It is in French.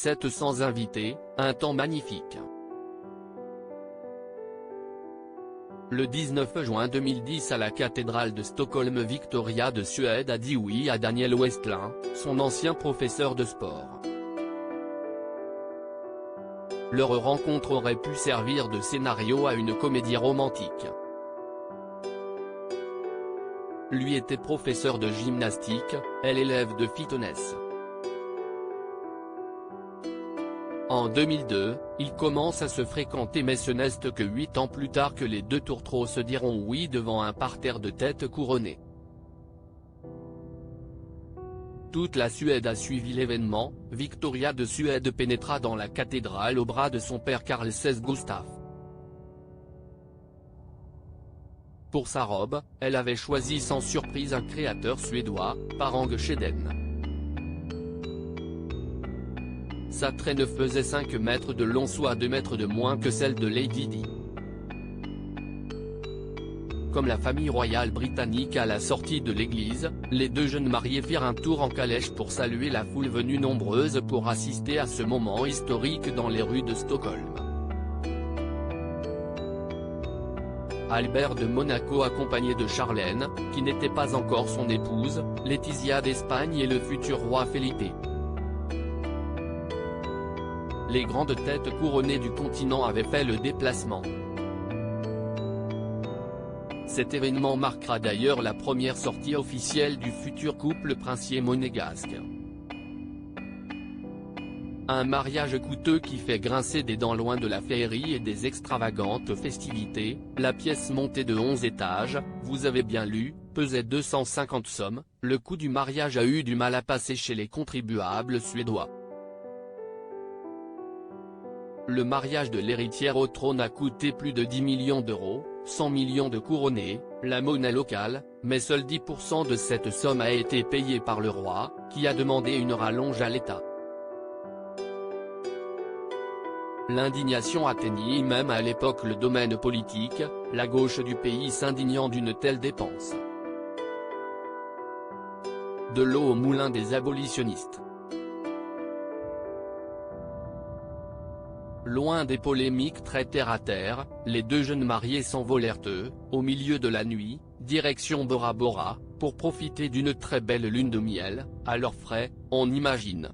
700 invités, un temps magnifique. Le 19 juin 2010 à la cathédrale de Stockholm, Victoria de Suède a dit oui à Daniel Westlund, son ancien professeur de sport. Leur rencontre aurait pu servir de scénario à une comédie romantique. Lui était professeur de gymnastique, elle élève de fitness. En 2002, ils commencent à se fréquenter mais ce n'est que 8 ans plus tard que les deux tourtereaux se diront oui devant un parterre de têtes couronnées. Toute la Suède a suivi l'événement, Victoria de Suède pénétra dans la cathédrale au bras de son père Carl XVI Gustaf. Pour sa robe, elle avait choisi sans surprise un créateur suédois, Parang Scheden. Sa traîne faisait 5 mètres de long soit 2 mètres de moins que celle de Lady Di. Comme la famille royale britannique à la sortie de l'église, les deux jeunes mariés firent un tour en calèche pour saluer la foule venue nombreuse pour assister à ce moment historique dans les rues de Stockholm. Albert de Monaco accompagné de Charlène, qui n'était pas encore son épouse, Laetitia d'Espagne et le futur roi Felipe. Les grandes têtes couronnées du continent avaient fait le déplacement. Cet événement marquera d'ailleurs la première sortie officielle du futur couple princier monégasque. Un mariage coûteux qui fait grincer des dents loin de la féerie et des extravagantes festivités, la pièce montée de 11 étages, vous avez bien lu, pesait 250 sommes, le coût du mariage a eu du mal à passer chez les contribuables suédois. Le mariage de l'héritière au trône a coûté plus de 10 millions d'euros, 100 millions de couronnés, la monnaie locale, mais seul 10% de cette somme a été payée par le roi, qui a demandé une rallonge à l'État. L'indignation atteignit même à l'époque le domaine politique, la gauche du pays s'indignant d'une telle dépense. De l'eau au moulin des abolitionnistes. Loin des polémiques très terre-à-terre, les deux jeunes mariés s'envolèrent au milieu de la nuit, direction Bora Bora, pour profiter d'une très belle lune de miel, à leurs frais, on imagine.